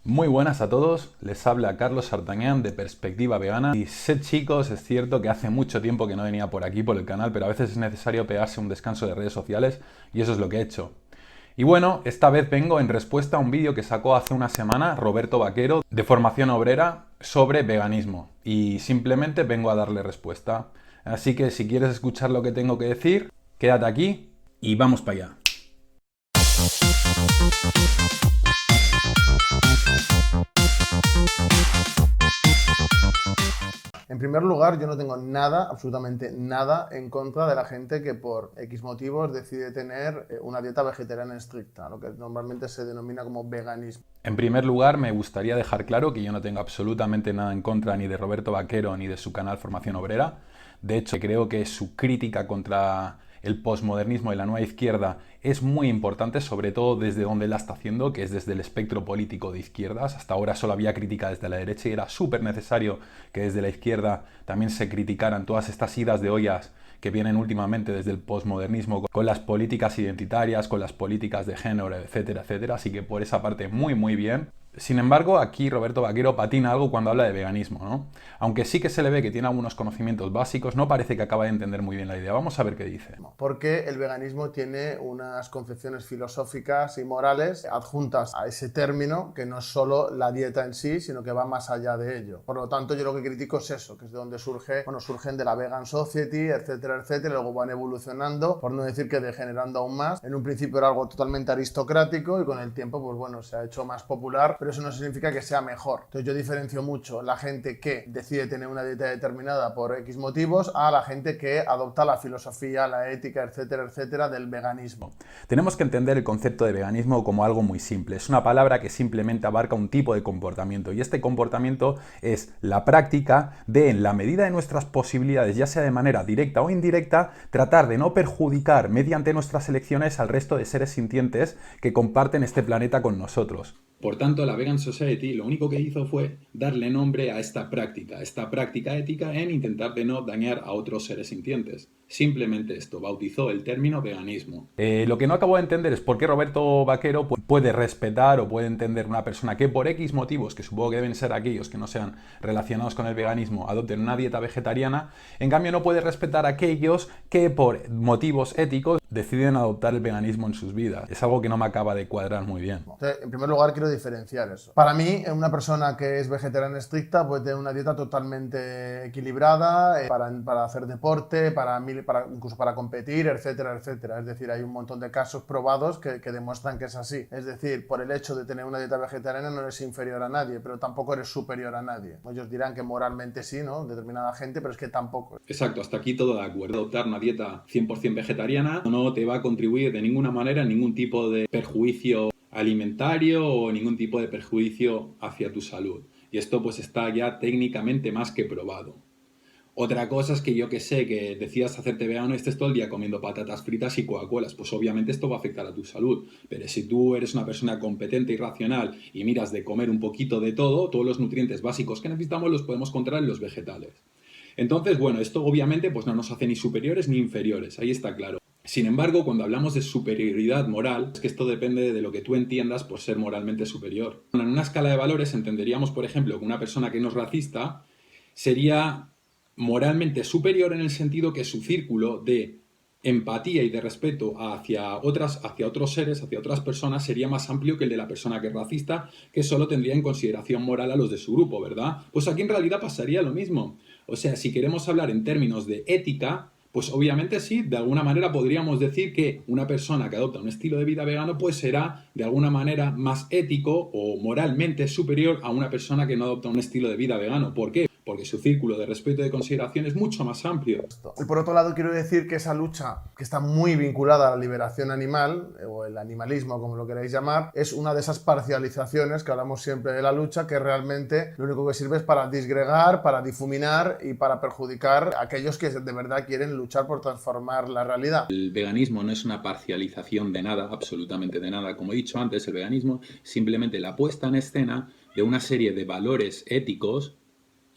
Muy buenas a todos, les habla Carlos Sartañán de Perspectiva Vegana. Y sé, chicos, es cierto que hace mucho tiempo que no venía por aquí, por el canal, pero a veces es necesario pegarse un descanso de redes sociales y eso es lo que he hecho. Y bueno, esta vez vengo en respuesta a un vídeo que sacó hace una semana Roberto Vaquero de Formación Obrera sobre veganismo y simplemente vengo a darle respuesta. Así que si quieres escuchar lo que tengo que decir, quédate aquí y vamos para allá. En primer lugar, yo no tengo nada, absolutamente nada, en contra de la gente que por X motivos decide tener una dieta vegetariana estricta, lo que normalmente se denomina como veganismo. En primer lugar, me gustaría dejar claro que yo no tengo absolutamente nada en contra ni de Roberto Vaquero ni de su canal Formación Obrera. De hecho, creo que su crítica contra el posmodernismo y la nueva izquierda es muy importante, sobre todo desde donde la está haciendo, que es desde el espectro político de izquierdas. Hasta ahora solo había crítica desde la derecha y era súper necesario que desde la izquierda también se criticaran todas estas idas de ollas que vienen últimamente desde el posmodernismo con las políticas identitarias, con las políticas de género, etcétera, etcétera. Así que por esa parte muy bien. Sin embargo, aquí Roberto Vaquero patina algo cuando habla de veganismo, ¿no? Aunque sí que se le ve que tiene algunos conocimientos básicos, no parece que acaba de entender muy bien la idea. Vamos a ver qué dice. Porque el veganismo tiene unas concepciones filosóficas y morales adjuntas a ese término, que no es solo la dieta en sí, sino que va más allá de ello. Por lo tanto, yo lo que critico es eso, que es de donde surgen de la Vegan Society, etcétera, etcétera, y luego van evolucionando, por no decir que degenerando aún más. En un principio era algo totalmente aristocrático y con el tiempo, pues bueno, se ha hecho más popular, pero eso no significa que sea mejor. Entonces yo diferencio mucho la gente que decide tener una dieta determinada por X motivos a la gente que adopta la filosofía, la ética, etcétera, etcétera, del veganismo. Tenemos que entender el concepto de veganismo como algo muy simple. Es una palabra que simplemente abarca un tipo de comportamiento y este comportamiento es la práctica de, en la medida de nuestras posibilidades, ya sea de manera directa o indirecta, tratar de no perjudicar mediante nuestras elecciones al resto de seres sintientes que comparten este planeta con nosotros. Por tanto, la Vegan Society lo único que hizo fue darle nombre a esta práctica ética en intentar de no dañar a otros seres sintientes. Simplemente esto, bautizó el término veganismo. Lo que no acabo de entender es por qué Roberto Vaquero puede respetar o puede entender una persona que por X motivos, que supongo que deben ser aquellos que no sean relacionados con el veganismo, adopten una dieta vegetariana, en cambio no puede respetar a aquellos que por motivos éticos deciden adoptar el veganismo en sus vidas. Es algo que no me acaba de cuadrar muy bien. Entonces, en primer lugar, quiero diferenciar eso. Para mí, una persona que es vegetariana estricta puede tener una dieta totalmente equilibrada para hacer deporte, incluso para competir, etcétera, etcétera. Es decir, hay un montón de casos probados que demuestran que es así. Es decir, por el hecho de tener una dieta vegetariana no eres inferior a nadie, pero tampoco eres superior a nadie. Ellos dirán que moralmente sí, ¿no? Determinada gente, pero es que tampoco. Exacto, hasta aquí todo de acuerdo. Adoptar una dieta 100% vegetariana no te va a contribuir de ninguna manera a ningún tipo de perjuicio alimentario o ningún tipo de perjuicio hacia tu salud. Y esto pues está ya técnicamente más que probado. Otra cosa es que yo que sé, que decidas hacerte vegano y estés todo el día comiendo patatas fritas y Coca-Colas, pues obviamente esto va a afectar a tu salud. Pero si tú eres una persona competente y racional y miras de comer un poquito de todo, todos los nutrientes básicos que necesitamos los podemos encontrar en los vegetales. Entonces, bueno, esto obviamente pues no nos hace ni superiores ni inferiores, ahí está claro. Sin embargo, cuando hablamos de superioridad moral, es que esto depende de lo que tú entiendas por ser moralmente superior. En una escala de valores entenderíamos, por ejemplo, que una persona que no es racista sería moralmente superior en el sentido que su círculo de empatía y de respeto hacia otros seres, hacia otras personas, sería más amplio que el de la persona que es racista, que solo tendría en consideración moral a los de su grupo, ¿verdad? Pues aquí en realidad pasaría lo mismo. O sea, si queremos hablar en términos de ética, pues obviamente sí, de alguna manera podríamos decir que una persona que adopta un estilo de vida vegano pues será de alguna manera más ético o moralmente superior a una persona que no adopta un estilo de vida vegano. ¿Por qué? Porque su círculo de respeto y de consideración es mucho más amplio. Y por otro lado, quiero decir que esa lucha, que está muy vinculada a la liberación animal, o el animalismo, como lo queráis llamar, es una de esas parcializaciones que hablamos siempre de la lucha, que realmente lo único que sirve es para disgregar, para difuminar y para perjudicar a aquellos que de verdad quieren luchar por transformar la realidad. El veganismo no es una parcialización de nada, absolutamente de nada. Como he dicho antes, el veganismo es simplemente la puesta en escena de una serie de valores éticos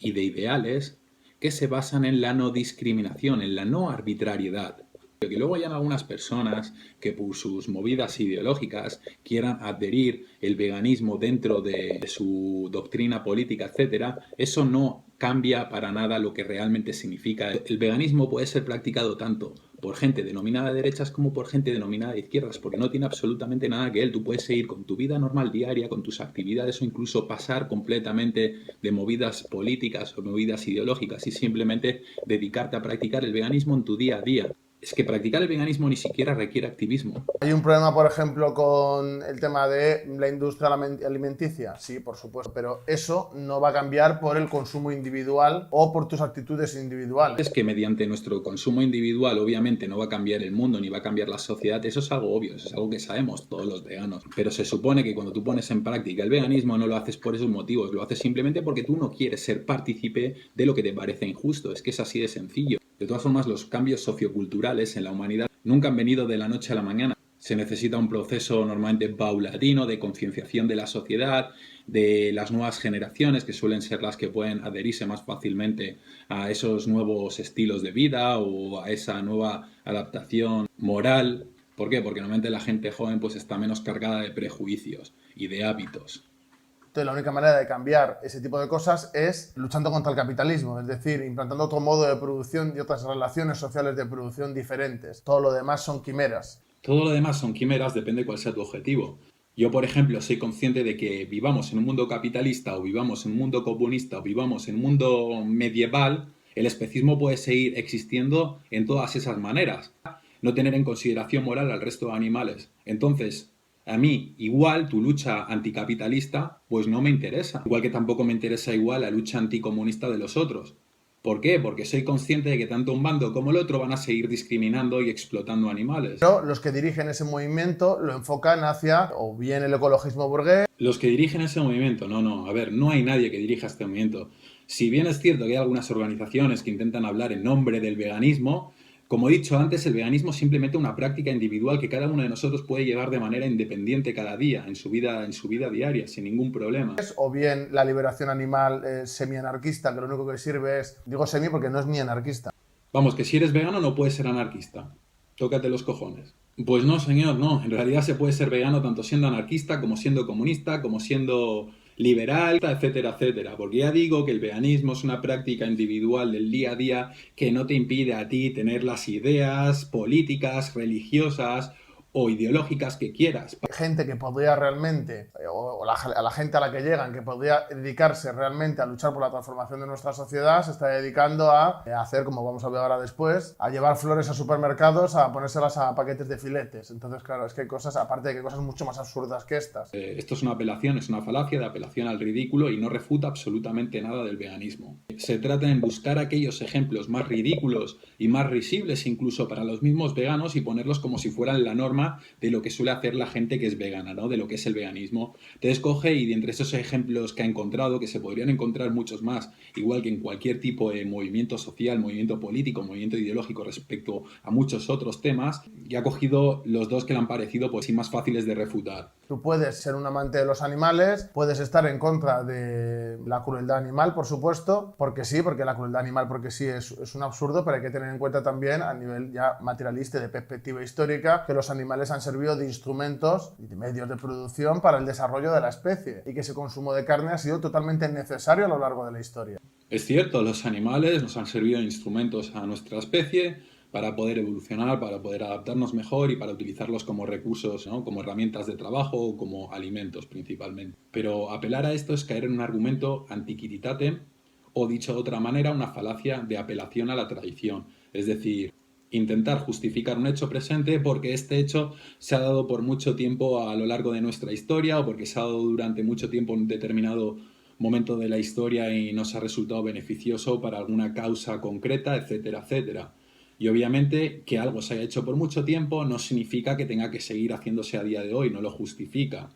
y de ideales que se basan en la no discriminación, en la no arbitrariedad. Que luego hayan algunas personas que por sus movidas ideológicas quieran adherir el veganismo dentro de su doctrina política, etcétera, eso no cambia para nada lo que realmente significa. El veganismo puede ser practicado tanto por gente denominada de derechas como por gente denominada de izquierdas, porque no tiene absolutamente nada que ver. Tú puedes seguir con tu vida normal diaria, con tus actividades o incluso pasar completamente de movidas políticas o movidas ideológicas y simplemente dedicarte a practicar el veganismo en tu día a día. Es que practicar el veganismo ni siquiera requiere activismo. ¿Hay un problema, por ejemplo, con el tema de la industria alimenticia? Sí, por supuesto, pero eso no va a cambiar por el consumo individual o por tus actitudes individuales. Es que mediante nuestro consumo individual obviamente no va a cambiar el mundo ni va a cambiar la sociedad, eso es algo obvio, eso es algo que sabemos todos los veganos. Pero se supone que cuando tú pones en práctica el veganismo no lo haces por esos motivos, lo haces simplemente porque tú no quieres ser partícipe de lo que te parece injusto, es que es así de sencillo. De todas formas, los cambios socioculturales en la humanidad nunca han venido de la noche a la mañana. Se necesita un proceso normalmente paulatino de concienciación de la sociedad, de las nuevas generaciones, que suelen ser las que pueden adherirse más fácilmente a esos nuevos estilos de vida o a esa nueva adaptación moral. ¿Por qué? Porque normalmente la gente joven pues está menos cargada de prejuicios y de hábitos. Entonces, la única manera de cambiar ese tipo de cosas es luchando contra el capitalismo, es decir, implantando otro modo de producción y otras relaciones sociales de producción diferentes. Todo lo demás son quimeras. Todo lo demás son quimeras, depende cuál sea tu objetivo. Yo, por ejemplo, soy consciente de que vivamos en un mundo capitalista o vivamos en un mundo comunista o vivamos en un mundo medieval, el especismo puede seguir existiendo en todas esas maneras. No tener en consideración moral al resto de animales. Entonces, a mí, igual, tu lucha anticapitalista, pues no me interesa. Igual que tampoco me interesa igual la lucha anticomunista de los otros. ¿Por qué? Porque soy consciente de que tanto un bando como el otro van a seguir discriminando y explotando animales. Pero los que dirigen ese movimiento lo enfocan hacia o bien el ecologismo burgués. Los que dirigen ese movimiento, no, a ver, no hay nadie que dirija este movimiento. Si bien es cierto que hay algunas organizaciones que intentan hablar en nombre del veganismo, como he dicho antes, el veganismo es simplemente una práctica individual que cada uno de nosotros puede llevar de manera independiente cada día, en su vida diaria, sin ningún problema. O bien la liberación animal semi-anarquista, que lo único que sirve es, digo semi porque no es ni anarquista. Vamos, que si eres vegano no puedes ser anarquista. Tócate los cojones. Pues no, señor, no. En realidad se puede ser vegano tanto siendo anarquista, como siendo comunista, como siendo liberal, etcétera, etcétera. Porque ya digo que el veganismo es una práctica individual del día a día que no te impide a ti tener las ideas políticas, religiosas o ideológicas que quieras. Gente que podría realmente, a la gente a la que llegan, que podría dedicarse realmente a luchar por la transformación de nuestra sociedad, se está dedicando a hacer, como vamos a ver ahora después, a llevar flores a supermercados, a ponérselas a paquetes de filetes. Entonces, claro, es que hay cosas, aparte de que hay cosas mucho más absurdas que estas. Esto es una apelación, es una falacia de apelación al ridículo y no refuta absolutamente nada del veganismo. Se trata en buscar aquellos ejemplos más ridículos y más risibles incluso para los mismos veganos y ponerlos como si fueran la norma de lo que suele hacer la gente que es vegana, ¿no? De lo que es el veganismo. Te escoge y de entre esos ejemplos que ha encontrado, que se podrían encontrar muchos más, igual que en cualquier tipo de movimiento social, movimiento político, movimiento ideológico respecto a muchos otros temas, y ha cogido los dos que le han parecido pues sí más fáciles de refutar. Tú puedes ser un amante de los animales, puedes estar en contra de la crueldad animal, por supuesto, porque sí, porque la crueldad animal, porque sí, es un absurdo, pero hay que tener en cuenta también, a nivel ya materialista y de perspectiva histórica, que los animales han servido de instrumentos y de medios de producción para el desarrollo de la especie y que ese consumo de carne ha sido totalmente necesario a lo largo de la historia. Es cierto, los animales nos han servido de instrumentos a nuestra especie para poder evolucionar, para poder adaptarnos mejor y para utilizarlos como recursos, ¿no? Como herramientas de trabajo o como alimentos principalmente. Pero apelar a esto es caer en un argumento antiquititate o, dicho de otra manera, una falacia de apelación a la tradición. Es decir, intentar justificar un hecho presente porque este hecho se ha dado por mucho tiempo a lo largo de nuestra historia o porque se ha dado durante mucho tiempo en un determinado momento de la historia y nos ha resultado beneficioso para alguna causa concreta, etcétera, etcétera. Y obviamente que algo se haya hecho por mucho tiempo no significa que tenga que seguir haciéndose a día de hoy, no lo justifica.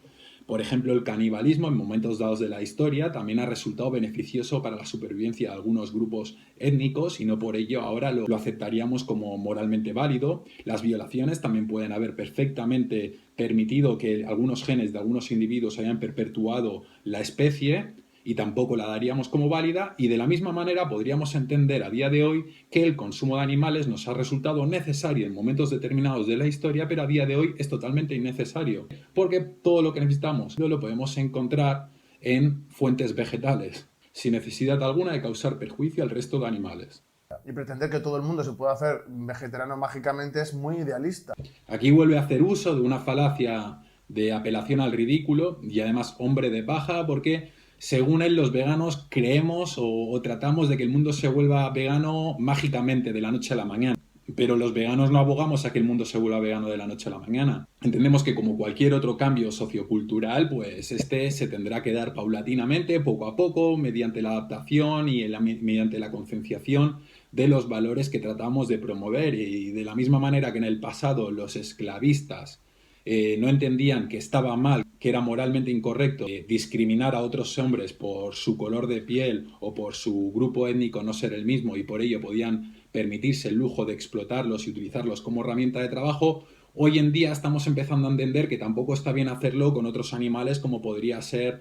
Por ejemplo, el canibalismo en momentos dados de la historia también ha resultado beneficioso para la supervivencia de algunos grupos étnicos y no por ello ahora lo aceptaríamos como moralmente válido. Las violaciones también pueden haber perfectamente permitido que algunos genes de algunos individuos hayan perpetuado la especie y tampoco la daríamos como válida, y de la misma manera podríamos entender a día de hoy que el consumo de animales nos ha resultado necesario en momentos determinados de la historia, pero a día de hoy es totalmente innecesario, porque todo lo que necesitamos lo podemos encontrar en fuentes vegetales, sin necesidad alguna de causar perjuicio al resto de animales. Y pretender que todo el mundo se pueda hacer vegetariano mágicamente es muy idealista. Aquí vuelve a hacer uso de una falacia de apelación al ridículo y además hombre de paja, porque según él los veganos creemos o tratamos de que el mundo se vuelva vegano mágicamente de la noche a la mañana. Pero los veganos no abogamos a que el mundo se vuelva vegano de la noche a la mañana. Entendemos que como cualquier otro cambio sociocultural, pues este se tendrá que dar paulatinamente, poco a poco, mediante la adaptación y mediante la concienciación de los valores que tratamos de promover. Y de la misma manera que en el pasado los esclavistas no entendían que estaba mal, que era moralmente incorrecto discriminar a otros hombres por su color de piel o por su grupo étnico no ser el mismo y por ello podían permitirse el lujo de explotarlos y utilizarlos como herramienta de trabajo, hoy en día estamos empezando a entender que tampoco está bien hacerlo con otros animales como podría ser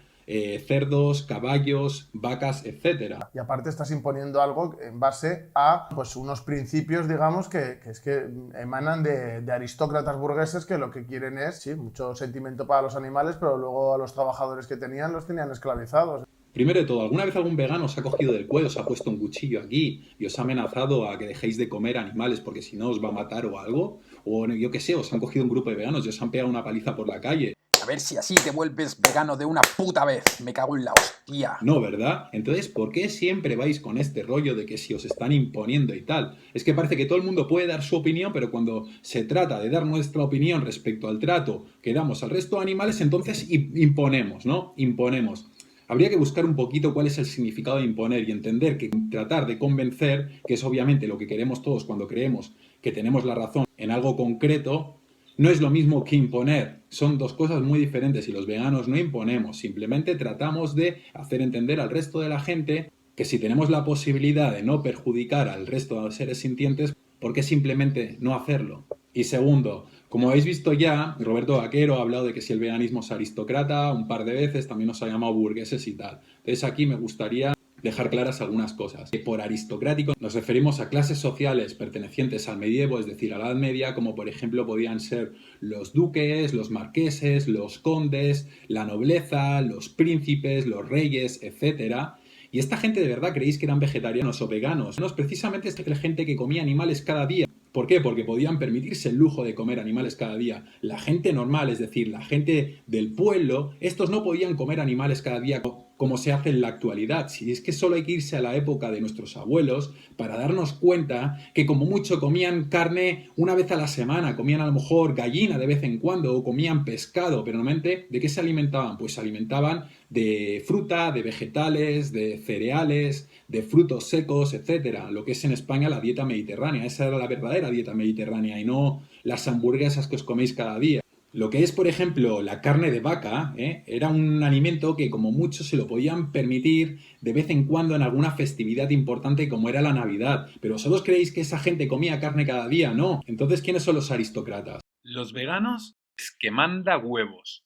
cerdos, caballos, vacas, etcétera. Y aparte estás imponiendo algo en base a pues, unos principios, digamos, que es que emanan de aristócratas burgueses que lo que quieren es, sí, mucho sentimiento para los animales, pero luego a los trabajadores que tenían los tenían esclavizados. Primero de todo, ¿alguna vez algún vegano os ha cogido del cuello, os ha puesto un cuchillo aquí y os ha amenazado a que dejéis de comer animales porque si no os va a matar o algo? O yo qué sé, os han cogido un grupo de veganos y os han pegado una paliza por la calle. A ver si así te vuelves vegano de una puta vez. Me cago en la hostia. No, ¿verdad? Entonces, ¿por qué siempre vais con este rollo de que si os están imponiendo y tal? Es que parece que todo el mundo puede dar su opinión, pero cuando se trata de dar nuestra opinión respecto al trato que damos al resto de animales, entonces imponemos, ¿no? Imponemos. Habría que buscar un poquito cuál es el significado de imponer y entender que tratar de convencer, que es obviamente lo que queremos todos cuando creemos que tenemos la razón en algo concreto, no es lo mismo que imponer. Son dos cosas muy diferentes y los veganos no imponemos, simplemente tratamos de hacer entender al resto de la gente que si tenemos la posibilidad de no perjudicar al resto de los seres sintientes, ¿por qué simplemente no hacerlo? Y segundo, como habéis visto ya, Roberto Vaquero ha hablado de que si el veganismo es aristócrata un par de veces, también nos ha llamado burgueses y tal. Entonces aquí me gustaría dejar claras algunas cosas. Por aristocrático nos referimos a clases sociales pertenecientes al medievo, es decir, a la Edad Media, como por ejemplo podían ser los duques, los marqueses, los condes, la nobleza, los príncipes, los reyes, etcétera. Y esta gente de verdad creéis que eran vegetarianos o veganos. No, precisamente es la gente que comía animales cada día. ¿Por qué? Porque podían permitirse el lujo de comer animales cada día. La gente normal, es decir, la gente del pueblo, estos no podían comer animales cada día como se hace en la actualidad. Si es que solo hay que irse a la época de nuestros abuelos para darnos cuenta que como mucho comían carne una vez a la semana, comían a lo mejor gallina de vez en cuando o comían pescado, pero normalmente ¿de qué se alimentaban? Pues se alimentaban de fruta, de vegetales, de cereales, de frutos secos, etcétera. Lo que es en España la dieta mediterránea. Esa era la verdadera dieta mediterránea y no las hamburguesas que os coméis cada día. Lo que es, por ejemplo, la carne de vaca, era un alimento que como muchos se lo podían permitir de vez en cuando en alguna festividad importante como era la Navidad. Pero ¿vosotros creéis que esa gente comía carne cada día? No. Entonces, ¿quiénes son los aristócratas? Los veganos es que manda huevos.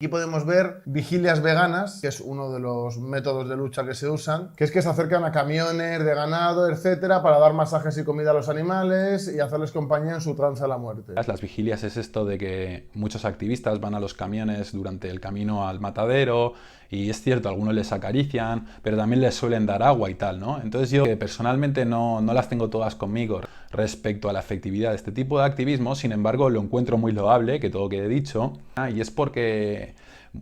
Aquí podemos ver vigilias veganas, que es uno de los métodos de lucha que se usan, que es que se acercan a camiones de ganado, etcétera, para dar masajes y comida a los animales y hacerles compañía en su trance a la muerte. Las vigilias es esto de que muchos activistas van a los camiones durante el camino al matadero y es cierto, algunos les acarician, pero también les suelen dar agua y tal, ¿no? Entonces yo personalmente no las tengo todas conmigo respecto a la efectividad de este tipo de activismo, sin embargo lo encuentro muy loable, que todo quede dicho, y es porque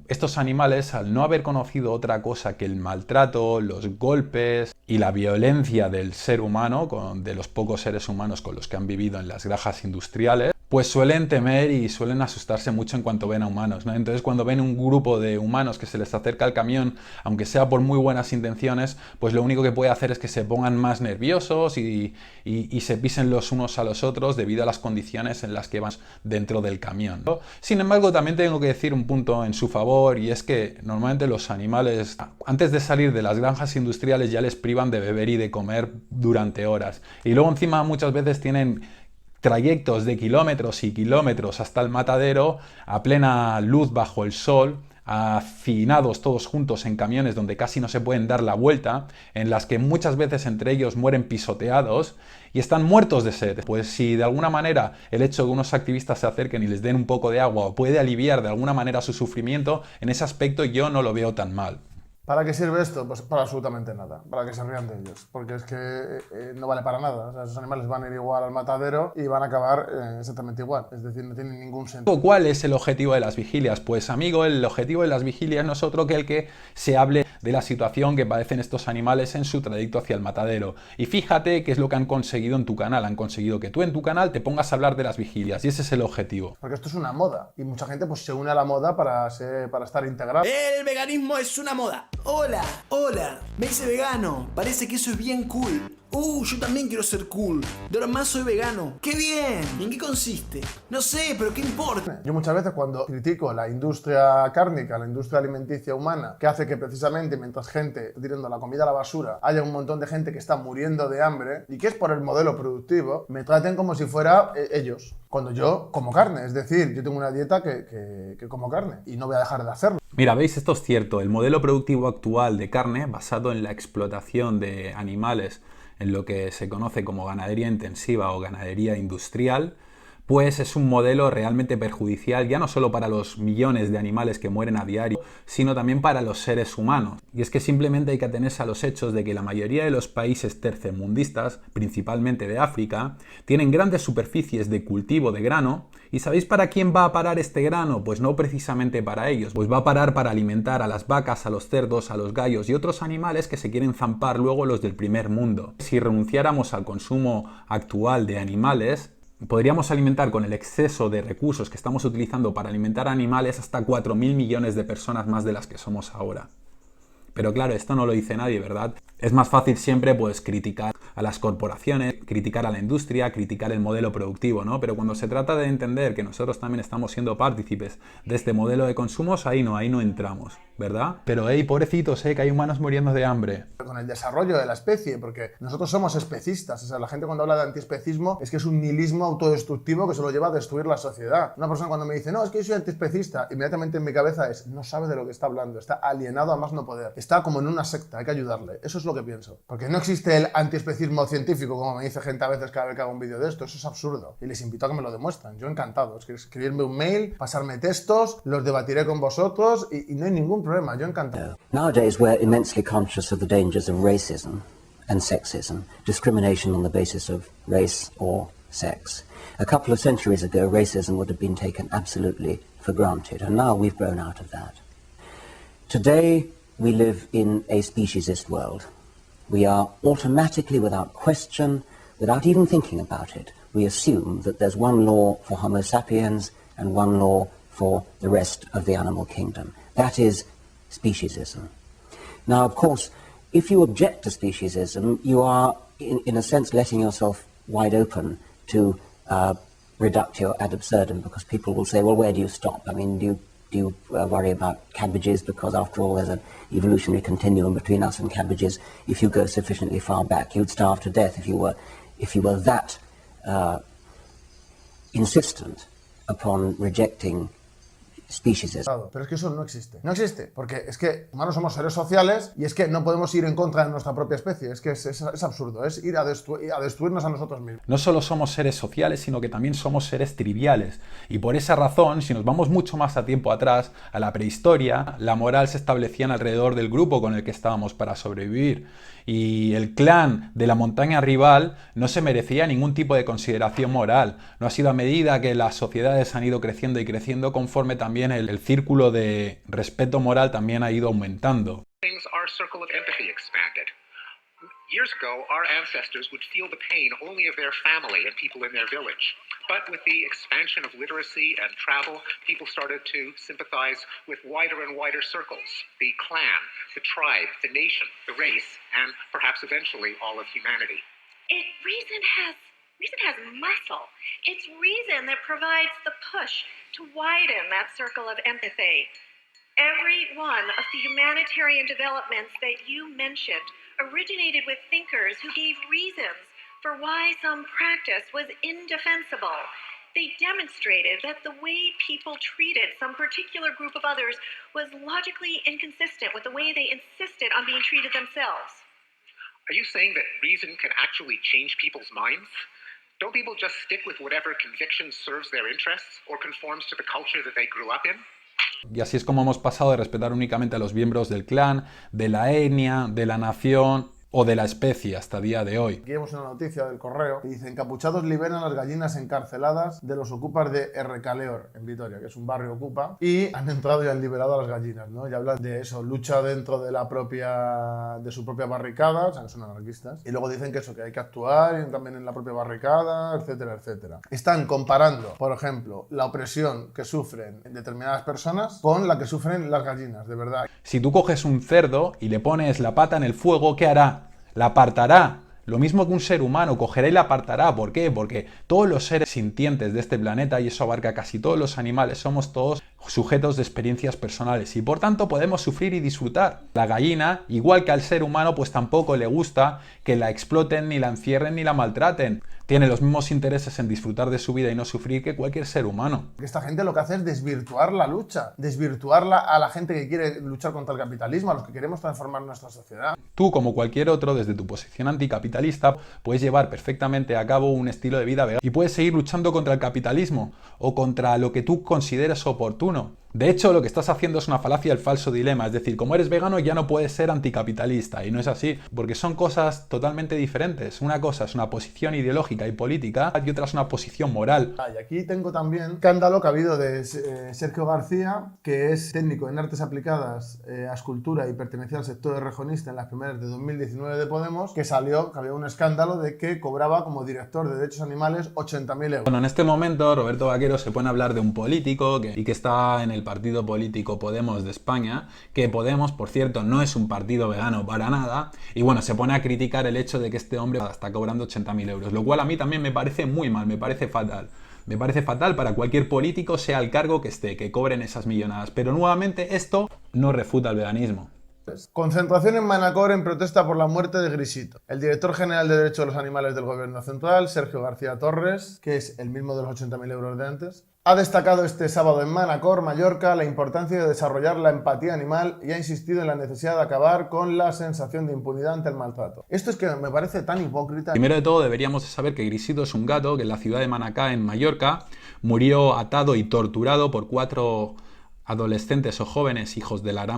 estos animales, al no haber conocido otra cosa que el maltrato, los golpes y la violencia del ser humano, de los pocos seres humanos con los que han vivido en las granjas industriales, pues suelen temer y suelen asustarse mucho en cuanto ven a humanos, ¿no? Entonces cuando ven un grupo de humanos que se les acerca al camión, aunque sea por muy buenas intenciones, pues lo único que puede hacer es que se pongan más nerviosos y se pisen los unos a los otros debido a las condiciones en las que van dentro del camión, ¿no? Sin embargo, también tengo que decir un punto en su favor y es que normalmente los animales, antes de salir de las granjas industriales, ya les privan de beber y de comer durante horas. Y luego encima muchas veces tienen trayectos de kilómetros y kilómetros hasta el matadero a plena luz bajo el sol, hacinados todos juntos en camiones donde casi no se pueden dar la vuelta, en las que muchas veces entre ellos mueren pisoteados y están muertos de sed. Pues si de alguna manera el hecho de que unos activistas se acerquen y les den un poco de agua puede aliviar de alguna manera su sufrimiento, en ese aspecto yo no lo veo tan mal. ¿Para qué sirve esto? Pues para absolutamente nada, para que se rían de ellos, porque es que no vale para nada. O sea, esos animales van a ir igual al matadero y van a acabar exactamente igual, es decir, no tienen ningún sentido. ¿Cuál es el objetivo de las vigilias? Pues amigo, el objetivo de las vigilias no es otro que el que se hable de la situación que padecen estos animales en su trayecto hacia el matadero. Y fíjate qué es lo que han conseguido en tu canal. Han conseguido que tú en tu canal te pongas a hablar de las vigilias y ese es el objetivo. Porque esto es una moda y mucha gente pues se une a la moda para estar integrado. El veganismo es una moda. Hola, hola, me hice vegano. Parece que eso es bien cool. Yo también quiero ser cool. De ahora más soy vegano. ¡Qué bien! ¿Y en qué consiste? No sé, pero ¿qué importa? Yo muchas veces cuando critico la industria cárnica, la industria alimenticia humana, que hace que precisamente mientras gente está tirando la comida a la basura, haya un montón de gente que está muriendo de hambre y que es por el modelo productivo, me traten como si fuera ellos. Cuando yo como carne, es decir, yo tengo una dieta que como carne y no voy a dejar de hacerlo. Mira, veis, esto es cierto. El modelo productivo actual de carne, basado en la explotación de animales en lo que se conoce como ganadería intensiva o ganadería industrial, pues es un modelo realmente perjudicial ya no solo para los millones de animales que mueren a diario, sino también para los seres humanos. Y es que simplemente hay que atenerse a los hechos de que la mayoría de los países tercermundistas, principalmente de África, tienen grandes superficies de cultivo de grano. ¿Y sabéis para quién va a parar este grano? Pues no precisamente para ellos, pues va a parar para alimentar a las vacas, a los cerdos, a los gallos y otros animales que se quieren zampar luego los del primer mundo. Si renunciáramos al consumo actual de animales, podríamos alimentar con el exceso de recursos que estamos utilizando para alimentar animales hasta 4.000 millones de personas más de las que somos ahora. Pero claro, esto no lo dice nadie, ¿verdad? Es más fácil siempre pues criticar a las corporaciones, criticar a la industria, criticar el modelo productivo, ¿no? Pero cuando se trata de entender que nosotros también estamos siendo partícipes de este modelo de consumos, ahí no entramos, ¿verdad? Pero hey, pobrecitos, que hay humanos muriendo de hambre. Con el desarrollo de la especie, porque nosotros somos especistas, o sea, la gente cuando habla de antiespecismo es que es un nihilismo autodestructivo que solo lleva a destruir la sociedad. Una persona cuando me dice, no, es que yo soy antiespecista, inmediatamente en mi cabeza es, no sabe de lo que está hablando, está alienado a más no poder, está como en una secta, hay que ayudarle, eso es lo que pienso. Porque no existe el antiespecismo científico, como me dice gente a veces cada vez que hago un vídeo de esto, eso es absurdo, y les invito a que me lo demuestren, yo encantado, es que escribirme un mail, pasarme textos, los debatiré con vosotros y no hay ningún problema, yo encantado. Nowadays we're immensely conscious of the dangers of racism and sexism, discrimination on the basis of race or sex. A couple of centuries ago, racism would have been taken absolutely for granted, and now we've grown out of that. Today, we live in a speciesist world. We are automatically, without question, without even thinking about it, we assume that there's one law for Homo sapiens and one law for the rest of the animal kingdom. That is speciesism. Now, of course, if you object to speciesism, you are, in a sense, letting yourself wide open to reductio ad absurdum, because people will say, well, where do you stop? I mean, do you worry about cabbages? Because, after all, there's an evolutionary continuum between us and cabbages. If you go sufficiently far back, you'd starve to death if you were that insistent upon rejecting speciesism. Pero es que eso no existe. No existe, porque es que humanos somos seres sociales y es que no podemos ir en contra de nuestra propia especie. Es que es absurdo, es ir a destruirnos a nosotros mismos. No solo somos seres sociales, sino que también somos seres triviales. Y por esa razón, si nos vamos mucho más a tiempo atrás, a la prehistoria, la moral se establecía alrededor del grupo con el que estábamos para sobrevivir. Y el clan de la montaña rival no se merecía ningún tipo de consideración moral. No ha sido a medida que las sociedades han ido creciendo y creciendo conforme también el círculo de respeto moral también ha ido aumentando. Our circle of empathy expanded. Years ago, our ancestors would feel the pain only of their family and people in their village. But with the expansion of literacy and travel, people started to sympathize with wider and wider circles. The clan, the tribe, the nation, the race, and perhaps eventually all of humanity. Reason has muscle. It's reason that provides the push to widen that circle of empathy. Every one of the humanitarian developments that you mentioned originated with thinkers who gave reasons for why some practice was indefensible. They demonstrated that the way people treated some particular group of others was logically inconsistent with the way they insisted on being treated themselves. Are you saying that reason can actually change people's minds? Don't people just stick with whatever conviction serves their interests or conforms to the culture that they grew up in? Y así es como hemos pasado de respetar únicamente a los miembros del clan, de la etnia, de la nación o de la especie hasta el día de hoy. Aquí vemos una noticia del Correo que dice: encapuchados liberan las gallinas encarceladas de los ocupas de Errecaleor, en Vitoria, que es un barrio ocupa, y han entrado y han liberado a las gallinas, ¿no? Y hablan de eso, lucha dentro de su propia barricada, o sea, que son anarquistas, y luego dicen que eso, que hay que actuar también en la propia barricada, etcétera, etcétera. Están comparando, por ejemplo, la opresión que sufren determinadas personas con la que sufren las gallinas, de verdad. Si tú coges un cerdo y le pones la pata en el fuego, ¿qué hará? La apartará. Lo mismo que un ser humano, cogerá y la apartará. ¿Por qué? Porque todos los seres sintientes de este planeta, y eso abarca casi todos los animales, somos todos sujetos de experiencias personales y por tanto podemos sufrir y disfrutar. La gallina, igual que al ser humano, pues tampoco le gusta que la exploten, ni la encierren, ni la maltraten. Tiene los mismos intereses en disfrutar de su vida y no sufrir que cualquier ser humano. Esta gente lo que hace es desvirtuar la lucha, desvirtuarla a la gente que quiere luchar contra el capitalismo, a los que queremos transformar nuestra sociedad. Tú, como cualquier otro, desde tu posición anticapitalista, puedes llevar perfectamente a cabo un estilo de vida vegano y puedes seguir luchando contra el capitalismo o contra lo que tú consideres oportuno. De hecho, lo que estás haciendo es una falacia del falso dilema, es decir, como eres vegano ya no puedes ser anticapitalista, y no es así, porque son cosas totalmente diferentes. Una cosa es una posición ideológica y política y otra es una posición moral. Y aquí tengo también escándalo que ha habido de Sergio García, que es técnico en artes aplicadas a escultura y pertenecía al sector errejonista en las primarias de 2019 de Podemos, que había un escándalo de que cobraba como director de derechos animales 80.000 euros. Bueno, en este momento Roberto Vaquero se pone a hablar de un político y que está en el partido político Podemos de España, que Podemos, por cierto, no es un partido vegano para nada, y bueno, se pone a criticar el hecho de que este hombre está cobrando 80.000 euros, lo cual a mí también me parece muy mal, me parece fatal. Me parece fatal para cualquier político, sea el cargo que esté, que cobren esas millonadas, pero nuevamente esto no refuta el veganismo. Concentración en Manacor en protesta por la muerte de Grisito. El director general de Derechos de los Animales del Gobierno Central, Sergio García Torres, que es el mismo de los 80.000 euros de antes, ha destacado este sábado en Manacor, Mallorca, la importancia de desarrollar la empatía animal y ha insistido en la necesidad de acabar con la sensación de impunidad ante el maltrato. Esto es que me parece tan hipócrita. Primero de todo deberíamos saber que Grisito es un gato que en la ciudad de Manacá, en Mallorca, murió atado y torturado por 4 adolescentes o jóvenes hijos de la gran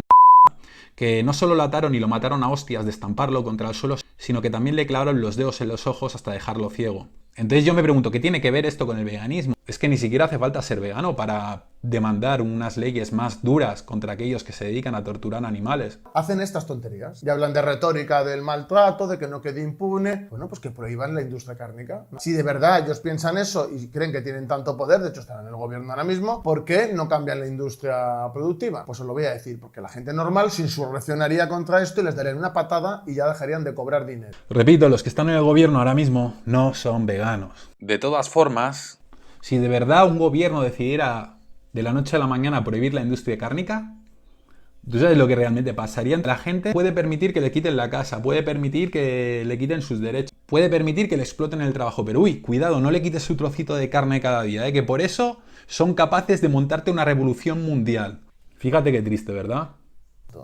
que no solo lo ataron y lo mataron a hostias de estamparlo contra el suelo, sino que también le clavaron los dedos en los ojos hasta dejarlo ciego. Entonces yo me pregunto, ¿qué tiene que ver esto con el veganismo? Es que ni siquiera hace falta ser vegano para demandar unas leyes más duras contra aquellos que se dedican a torturar animales. Hacen estas tonterías y hablan de retórica del maltrato, de que no quede impune. Bueno, pues que prohíban la industria cárnica. Si de verdad ellos piensan eso y creen que tienen tanto poder, de hecho están en el gobierno ahora mismo, ¿por qué no cambian la industria productiva? Pues os lo voy a decir, porque la gente normal se insurreccionaría contra esto y les darían una patada y ya dejarían de cobrar dinero. Repito, los que están en el gobierno ahora mismo no son veganos. De todas formas, si de verdad un gobierno decidiera de la noche a la mañana prohibir la industria cárnica, ¿tú sabes lo que realmente pasaría? La gente puede permitir que le quiten la casa, puede permitir que le quiten sus derechos, puede permitir que le exploten el trabajo, pero uy, cuidado, no le quites su trocito de carne cada día, que por eso son capaces de montarte una revolución mundial. Fíjate qué triste, ¿verdad?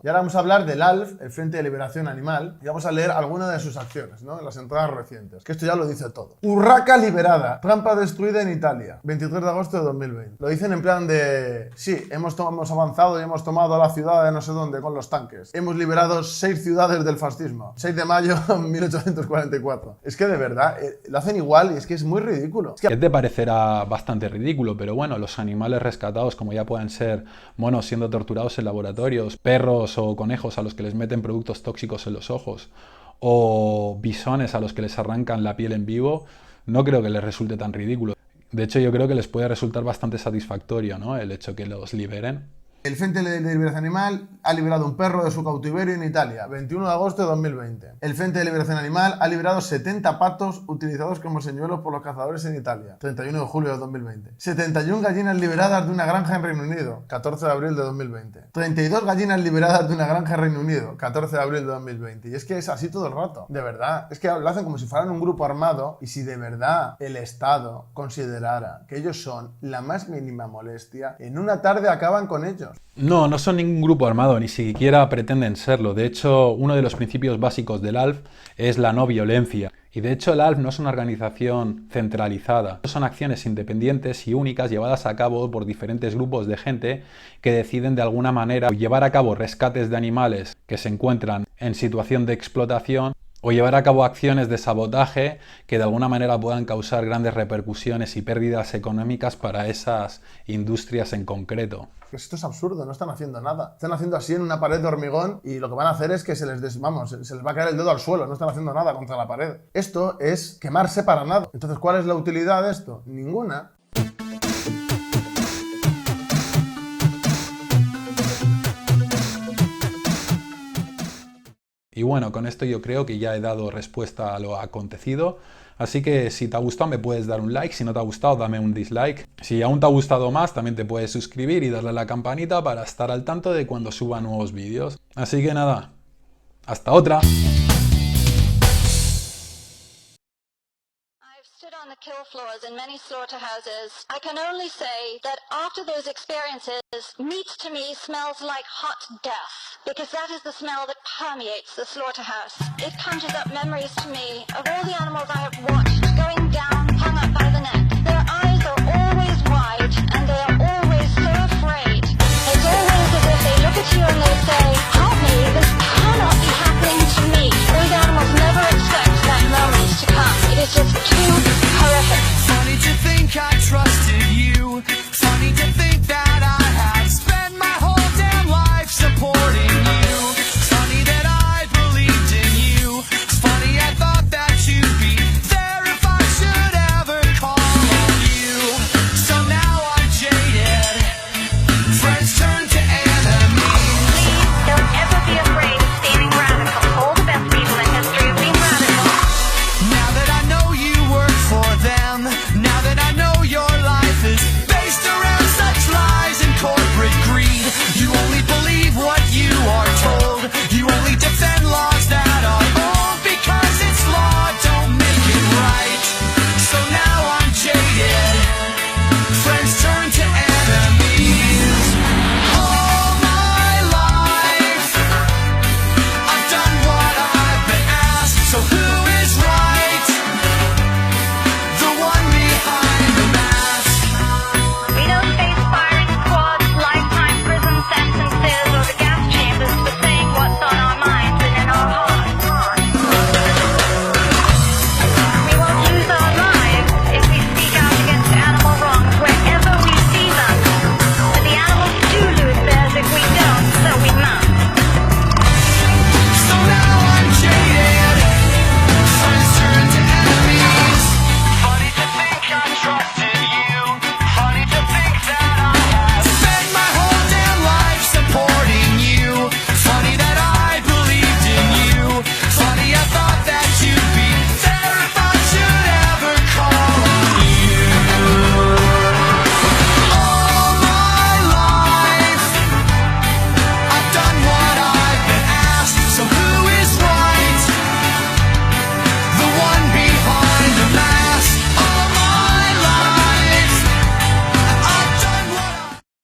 Y ahora vamos a hablar del ALF, el Frente de Liberación Animal, y vamos a leer algunas de sus acciones, ¿no? En las entradas recientes, que esto ya lo dice todo. Urraca liberada, trampa destruida en Italia, 23 de agosto de 2020. Lo dicen en plan de, sí, hemos avanzado y hemos tomado la ciudad de no sé dónde con los tanques. Hemos liberado 6 ciudades del fascismo. 6 de mayo de 1844. Es que de verdad, lo hacen igual y es que es muy ridículo. ¿Qué te parecerá bastante ridículo? Pero bueno, los animales rescatados, como ya pueden ser monos siendo torturados en laboratorios, perros o conejos a los que les meten productos tóxicos en los ojos, o bisones a los que les arrancan la piel en vivo, no creo que les resulte tan ridículo. De hecho, yo creo que les puede resultar bastante satisfactorio, ¿no? El hecho que los liberen. El Frente de Liberación Animal ha liberado un perro de su cautiverio en Italia, 21 de agosto de 2020. El Frente de Liberación Animal ha liberado 70 patos utilizados como señuelos por los cazadores en Italia, 31 de julio de 2020. 71 gallinas liberadas de una granja en Reino Unido, 14 de abril de 2020. 32 gallinas liberadas de una granja en Reino Unido, 14 de abril de 2020. Y es que es así todo el rato, de verdad. Es que lo hacen como si fueran un grupo armado, y si de verdad el Estado considerara que ellos son la más mínima molestia, en una tarde acaban con ellos. No, no son ningún grupo armado, ni siquiera pretenden serlo. De hecho, uno de los principios básicos del ALF es la no violencia. Y de hecho el ALF no es una organización centralizada. Son acciones independientes y únicas llevadas a cabo por diferentes grupos de gente que deciden de alguna manera llevar a cabo rescates de animales que se encuentran en situación de explotación, o llevar a cabo acciones de sabotaje que de alguna manera puedan causar grandes repercusiones y pérdidas económicas para esas industrias en concreto. Esto es absurdo, no están haciendo nada. Están haciendo así en una pared de hormigón y lo que van a hacer es que se les va a caer el dedo al suelo. No están haciendo nada contra la pared. Esto es quemarse para nada. Entonces, ¿cuál es la utilidad de esto? Ninguna. Y bueno, con esto yo creo que ya he dado respuesta a lo acontecido. Así que si te ha gustado me puedes dar un like, si no te ha gustado dame un dislike. Si aún te ha gustado más también te puedes suscribir y darle a la campanita para estar al tanto de cuando suba nuevos vídeos. Así que nada, hasta otra. On the kill floors in many slaughterhouses, I can only say that after those experiences, meat to me smells like hot death, because that is the smell that permeates the slaughterhouse. It conjures up memories to me of all the animals I have watched going down, hung up by the neck. Their eyes are always wide, and they are always so afraid. It's always as if they look at you and they say, help me, this cannot be happening to me. Those animals never expect that moment to come. It is just too horrific. Funny to think I trusted you.